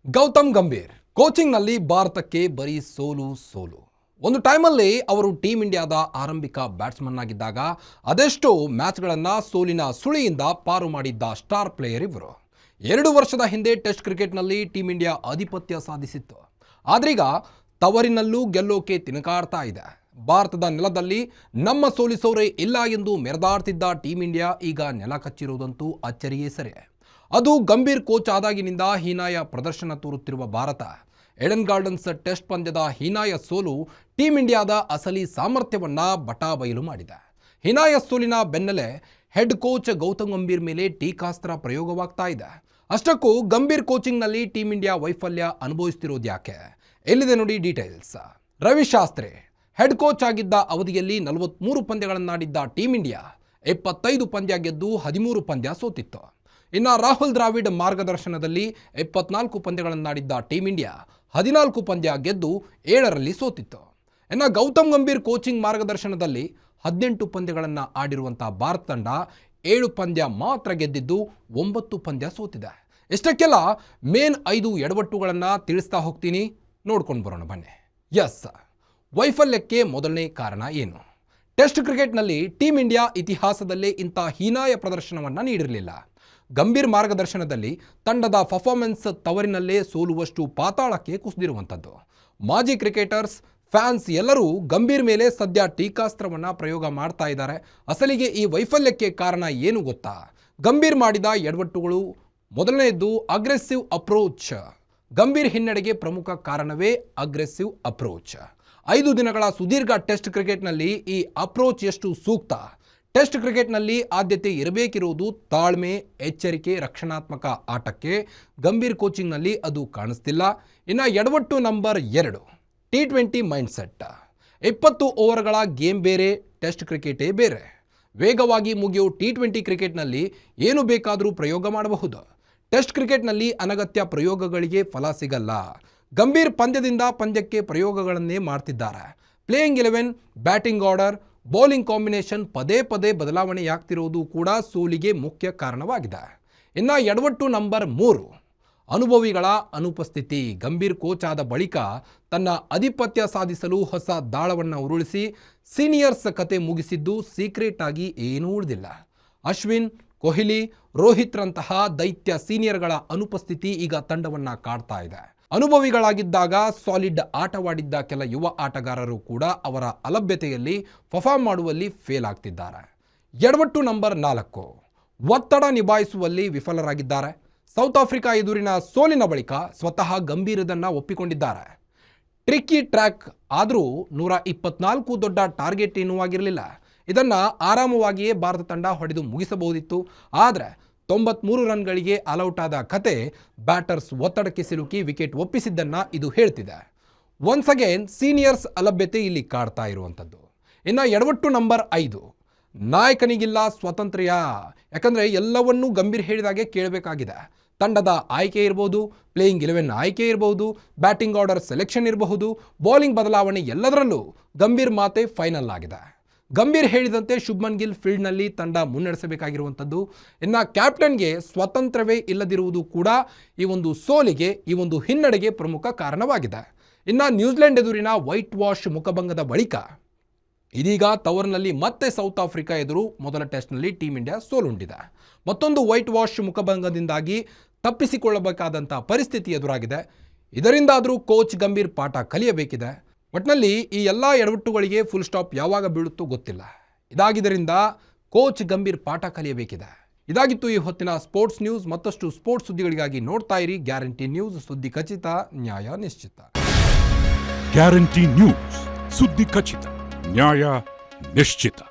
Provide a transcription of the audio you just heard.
ಗೌತಮ್ ಗಂಭೀರ್ ಕೋಚಿಂಗ್ನಲ್ಲಿ ಭಾರತಕ್ಕೆ ಬರೀ ಸೋಲು. ಒಂದು ಟೈಮಲ್ಲಿ ಅವರು ಟೀಮ್ ಇಂಡಿಯಾದ ಆರಂಭಿಕ ಬ್ಯಾಟ್ಸ್ಮನ್ ಆಗಿದ್ದಾಗ ಅದೆಷ್ಟೋ ಮ್ಯಾಚ್ಗಳನ್ನು ಸೋಲಿನ ಸುಳಿಯಿಂದ ಪಾರು ಮಾಡಿದ್ದ ಸ್ಟಾರ್ ಪ್ಲೇಯರ್ ಇವರು. 2 ವರ್ಷದ ಹಿಂದೆ ಟೆಸ್ಟ್ ಕ್ರಿಕೆಟ್ನಲ್ಲಿ ಟೀಮ್ ಇಂಡಿಯಾ ಆಧಿಪತ್ಯ ಸಾಧಿಸಿತ್ತು. ಆದ್ರೀಗ ತವರಿನಲ್ಲೂ ಗೆಲ್ಲೋಕೆ ತಿಣುಕಾಡ್ತಾ ಇದೆ. ಭಾರತದ ನೆಲದಲ್ಲಿ ನಮ್ಮ ಸೋಲಿಸೋರೇ ಇಲ್ಲ ಎಂದು ಮೆರೆದಾಡ್ತಿದ್ದ ಟೀಮ್ ಇಂಡಿಯಾ ಈಗ ನೆಲ ಕಚ್ಚಿರುವುದಂತೂ ಅಚ್ಚರಿಯೇ ಸರಿ. ಅದು ಗಂಭೀರ್ ಕೋಚ್ ಆದಾಗಿನಿಂದ ಹೀನಾಯ ಪ್ರದರ್ಶನ ತೋರುತ್ತಿರುವ ಭಾರತ. ಏಡನ್ ಗಾರ್ಡನ್ಸ್ ಟೆಸ್ಟ್ ಪಂದ್ಯದ ಹೀನಾಯ ಸೋಲು ಟೀಮ್ ಇಂಡಿಯಾದ ಅಸಲಿ ಸಾಮರ್ಥ್ಯವನ್ನ ಬಟಾಬಯಲು ಮಾಡಿದೆ. ಹೀನಾಯ ಸೋಲಿನ ಬೆನ್ನಲ್ಲೇ ಹೆಡ್ ಕೋಚ್ ಗೌತಮ್ ಗಂಭೀರ್ ಮೇಲೆ ಟೀಕಾಸ್ತ್ರ ಪ್ರಯೋಗವಾಗ್ತಾ ಇದೆ. ಅಷ್ಟಕ್ಕೂ ಗಂಭೀರ್ ಕೋಚಿಂಗ್ನಲ್ಲಿ ಟೀಮ್ ಇಂಡಿಯಾ ವೈಫಲ್ಯ ಅನುಭವಿಸುತ್ತಿರೋದು ಯಾಕೆ? ಎಲ್ಲಿದೆ ನೋಡಿ ಡೀಟೇಲ್ಸ್. ರವಿಶಾಸ್ತ್ರಿ ಹೆಡ್ ಕೋಚ್ ಆಗಿದ್ದ ಅವಧಿಯಲ್ಲಿ 43 ಪಂದ್ಯಗಳನ್ನಾಡಿದ್ದ ಟೀಮ್ ಇಂಡಿಯಾ 25 ಪಂದ್ಯ ಗೆದ್ದು 13 ಪಂದ್ಯ ಸೋತಿತ್ತು. ಇನ್ನು ರಾಹುಲ್ ದ್ರಾವಿಡ್ ಮಾರ್ಗದರ್ಶನದಲ್ಲಿ 24 ಪಂದ್ಯಗಳನ್ನಾಡಿದ್ದ ಟೀಮ್ ಇಂಡಿಯಾ 14 ಪಂದ್ಯ ಗೆದ್ದು 7ರಲ್ಲಿ ಸೋತಿತ್ತು. ಇನ್ನು ಗೌತಮ್ ಗಂಭೀರ್ ಕೋಚಿಂಗ್ ಮಾರ್ಗದರ್ಶನದಲ್ಲಿ 18 ಪಂದ್ಯಗಳನ್ನು ಆಡಿರುವಂಥ ಭಾರತ ತಂಡ 7 ಪಂದ್ಯ ಮಾತ್ರ ಗೆದ್ದಿದ್ದು 9 ಪಂದ್ಯ ಸೋತಿದೆ. ಇಷ್ಟಕ್ಕೆಲ್ಲ ಮೇನ್ 5 ಎಡವಟ್ಟುಗಳನ್ನು ತಿಳಿಸ್ತಾ ಹೋಗ್ತೀನಿ, ನೋಡ್ಕೊಂಡು ಬರೋಣ ಬನ್ನಿ. ಎಸ್, ವೈಫಲ್ಯಕ್ಕೆ ಮೊದಲನೇ ಕಾರಣ ಏನು? ಟೆಸ್ಟ್ ಕ್ರಿಕೆಟ್ನಲ್ಲಿ ಟೀಮ್ ಇಂಡಿಯಾ ಇತಿಹಾಸದಲ್ಲೇ ಇಂಥ ಹೀನಾಯ ಪ್ರದರ್ಶನವನ್ನು ನೀಡಿರಲಿಲ್ಲ. ಗಂಭೀರ್ ಮಾರ್ಗದರ್ಶನದಲ್ಲಿ ತಂಡದ ಪರ್ಫಾರ್ಮೆನ್ಸ್ ತವರಿನಲ್ಲೇ ಸೋಲುವಷ್ಟು ಪಾತಾಳಕ್ಕೆ ಕುಸಿದಿರುವಂಥದ್ದು. ಮಾಜಿ ಕ್ರಿಕೆಟರ್ಸ್, ಫ್ಯಾನ್ಸ್ ಎಲ್ಲರೂ ಗಂಭೀರ್ ಮೇಲೆ ಸದ್ಯ ಟೀಕಾಸ್ತ್ರವನ್ನು ಪ್ರಯೋಗ ಮಾಡ್ತಾ ಇದ್ದಾರೆ. ಅಸಲಿಗೆ ಈ ವೈಫಲ್ಯಕ್ಕೆ ಕಾರಣ ಏನು ಗೊತ್ತಾ? ಗಂಭೀರ್ ಮಾಡಿದ ಎಡವಟ್ಟುಗಳು. ಮೊದಲನೆಯದ್ದು ಅಗ್ರೆಸಿವ್ ಅಪ್ರೋಚ್. ಗಂಭೀರ್ ಹಿನ್ನಡೆಗೆ ಪ್ರಮುಖ ಕಾರಣವೇ ಅಗ್ರೆಸಿವ್ ಅಪ್ರೋಚ್. 5 ದಿನಗಳ ಸುದೀರ್ಘ ಟೆಸ್ಟ್ ಕ್ರಿಕೆಟ್ನಲ್ಲಿ ಈ ಅಪ್ರೋಚ್ ಎಷ್ಟು ಸೂಕ್ತ? ಟೆಸ್ಟ್ ಕ್ರಿಕೆಟ್ನಲ್ಲಿ ಆದ್ಯತೆ ಇರಬೇಕಿರುವುದು ತಾಳ್ಮೆ, ಎಚ್ಚರಿಕೆ, ರಕ್ಷಣಾತ್ಮಕ ಆಟಕ್ಕೆ. ಗಂಭೀರ್ ಕೋಚಿಂಗ್ನಲ್ಲಿ ಅದು ಕಾಣಿಸ್ತಿಲ್ಲ. ಇನ್ನು ಎಡವಟ್ಟು ನಂಬರ್ 2, T20 ಮೈಂಡ್ಸೆಟ್. 20 ಓವರ್ಗಳ ಗೇಮ್ ಬೇರೆ, ಟೆಸ್ಟ್ ಕ್ರಿಕೆಟೇ ಬೇರೆ. ವೇಗವಾಗಿ ಮುಗಿಯೋ T20 ಕ್ರಿಕೆಟ್ನಲ್ಲಿ ಏನು ಬೇಕಾದರೂ ಪ್ರಯೋಗ ಮಾಡಬಹುದು. ಟೆಸ್ಟ್ ಕ್ರಿಕೆಟ್ನಲ್ಲಿ ಅನಗತ್ಯ ಪ್ರಯೋಗಗಳಿಗೆ ಫಲ ಸಿಗಲ್ಲ. ಗಂಭೀರ್ ಪಂದ್ಯದಿಂದ ಪಂದ್ಯಕ್ಕೆ ಪ್ರಯೋಗಗಳನ್ನೇ ಮಾಡ್ತಿದ್ದಾರೆ. Playing 11, batting order, bowling combination ಪದೇ ಬದಲಾವಣೆಯಾಗ್ತಿರೋದು ಕೂಡ ಸೋಲಿಗೆ ಮುಖ್ಯ ಕಾರಣವಾಗಿದೆ. ಇನ್ನು ಎಡವಟ್ಟು ನಂಬರ್ 3, ಅನುಭವಿಗಳ ಅನುಪಸ್ಥಿತಿ. ಗಂಭೀರ್ ಕೋಚ್ ಆದ ಬಳಿಕ ತನ್ನ ಆಧಿಪತ್ಯ ಸಾಧಿಸಲು ಹೊಸ ದಾಳವನ್ನು ಉರುಳಿಸಿ ಸೀನಿಯರ್ಸ್ ಕತೆ ಮುಗಿಸಿದ್ದು ಸೀಕ್ರೆಟ್ ಆಗಿ ಏನೂ ಉಳಿದಿಲ್ಲ. ಅಶ್ವಿನ್, ಕೊಹ್ಲಿ, ರೋಹಿತ್ ರಂತಹ ದೈತ್ಯ ಸೀನಿಯರ್ಗಳ ಅನುಪಸ್ಥಿತಿ ಈಗ ತಂಡವನ್ನು ಕಾಡ್ತಾ ಇದೆ. ಅನುಭವಿಗಳಾಗಿದ್ದಾಗ ಸಾಲಿಡ್ ಆಟವಾಡಿದ್ದ ಕೆಲ ಯುವ ಆಟಗಾರರು ಕೂಡ ಅವರ ಅಲಭ್ಯತೆಯಲ್ಲಿ ಪರ್ಫಾರ್ಮ್ ಮಾಡುವಲ್ಲಿ ಫೇಲ್ ಆಗ್ತಿದ್ದಾರೆ. ಎಡವಟ್ಟು ನಂಬರ್ 4, ಒತ್ತಡ ನಿಭಾಯಿಸುವಲ್ಲಿ ವಿಫಲರಾಗಿದ್ದಾರೆ. ಸೌತ್ ಆಫ್ರಿಕಾ ಎದುರಿನ ಸೋಲಿನ ಬಳಿಕ ಸ್ವತಃ ಗಂಭೀರ್ ಇದನ್ನು ಒಪ್ಪಿಕೊಂಡಿದ್ದಾರೆ. ಟ್ರಿಕ್ಕಿ ಟ್ರ್ಯಾಕ್ ಆದರೂ 124 ದೊಡ್ಡ ಟಾರ್ಗೆಟ್ ಏನೂ ಆಗಿರಲಿಲ್ಲ. ಇದನ್ನು ಆರಾಮವಾಗಿಯೇ ಭಾರತ ತಂಡ ಹೊಡೆದು ಮುಗಿಸಬಹುದಿತ್ತು. ಆದರೆ 93 ರನ್ಗಳಿಗೆ ಆಲ್ಔಟ್ ಆದ ಕತೆ ಬ್ಯಾಟರ್ಸ್ ಒತ್ತಡಕ್ಕೆ ಸಿಲುಕಿ ವಿಕೆಟ್ ಒಪ್ಪಿಸಿದ್ದನ್ನು ಇದು ಹೇಳ್ತಿದೆ. ಒನ್ಸ್ ಅಗೇನ್ ಸೀನಿಯರ್ಸ್ ಅಲಭ್ಯತೆ ಇಲ್ಲಿ ಕಾಡ್ತಾ ಇರುವಂಥದ್ದು. ಇನ್ನು ಎಡವಟ್ಟು ನಂಬರ್ 5, ನಾಯಕನಿಗಿಲ್ಲ ಸ್ವಾತಂತ್ರ್ಯ. ಯಾಕಂದರೆ ಎಲ್ಲವನ್ನೂ ಗಂಭೀರ್ ಹೇಳಿದಾಗೆ ಕೇಳಬೇಕಾಗಿದೆ. ತಂಡದ ಆಯ್ಕೆ ಇರಬಹುದು, ಪ್ಲೇಯಿಂಗ್ 11 ಆಯ್ಕೆ ಇರಬಹುದು, ಬ್ಯಾಟಿಂಗ್ ಆರ್ಡರ್ ಸೆಲೆಕ್ಷನ್ ಇರಬಹುದು, ಬೌಲಿಂಗ್ ಬದಲಾವಣೆ, ಎಲ್ಲದರಲ್ಲೂ ಗಂಭೀರ್ ಮಾತೆ ಫೈನಲ್ ಆಗಿದೆ. ಗಂಭೀರ್ ಹೇಳಿದಂತೆ ಶುಭ್ಮನ್ ಗಿಲ್ ಫೀಲ್ಡ್ನಲ್ಲಿ ತಂಡ ಮುನ್ನಡೆಸಬೇಕಾಗಿರುವಂಥದ್ದು. ಇನ್ನು ಕ್ಯಾಪ್ಟನ್ಗೆ ಸ್ವತಂತ್ರವೇ ಇಲ್ಲದಿರುವುದು ಕೂಡ ಈ ಒಂದು ಸೋಲಿಗೆ, ಈ ಒಂದು ಹಿನ್ನಡೆಗೆ ಪ್ರಮುಖ ಕಾರಣವಾಗಿದೆ. ಇನ್ನು ನ್ಯೂಜಿಲೆಂಡ್ ಎದುರಿನ ವೈಟ್ ವಾಶ್ ಮುಖಭಂಗದ ಬಳಿಕ ಇದೀಗ ತವರಿನಲ್ಲಿ ಮತ್ತೆ ಸೌತ್ ಆಫ್ರಿಕಾ ಎದುರು ಮೊದಲ ಟೆಸ್ಟ್ನಲ್ಲಿ ಟೀಮ್ ಇಂಡಿಯಾ ಸೋಲುಂಡಿದೆ. ಮತ್ತೊಂದು ವೈಟ್ ವಾಶ್ ಮುಖಭಂಗದಿಂದಾಗಿ ತಪ್ಪಿಸಿಕೊಳ್ಳಬೇಕಾದಂಥ ಪರಿಸ್ಥಿತಿ ಎದುರಾಗಿದೆ. ಇದರಿಂದಾದರೂ ಕೋಚ್ ಗಂಭೀರ್ ಪಾಠ ಕಲಿಯಬೇಕಿದೆ. ಒಟ್ಟಿನಲ್ಲಿ ಈ ಎಲ್ಲ ಎಡವಟ್ಟುಗಳಿಗೆ ಫುಲ್ ಸ್ಟಾಪ್ ಯಾವಾಗ ಬೀಳುತ್ತೋ ಗೊತ್ತಿಲ್ಲ. ಇದಾಗಿದ್ದರಿಂದ ಕೋಚ್ ಗಂಭೀರ್ ಪಾಠ ಕಲಿಯಬೇಕಿದೆ. ಇದಾಗಿತ್ತು ಈ ಹೊತ್ತಿನ ಸ್ಪೋರ್ಟ್ಸ್ ನ್ಯೂಸ್. ಮತ್ತಷ್ಟು ಸ್ಪೋರ್ಟ್ಸ್ ಸುದ್ದಿಗಳಿಗಾಗಿ ನೋಡ್ತಾ ಇರಿ ಗ್ಯಾರಂಟಿ ನ್ಯೂಸ್. ಸುದ್ದಿ ಖಚಿತ, ನ್ಯಾಯ ನಿಶ್ಚಿತ. ಗ್ಯಾರಂಟಿ ನ್ಯೂಸ್, ಸುದ್ದಿ ಖಚಿತ, ನ್ಯಾಯ ನಿಶ್ಚಿತ.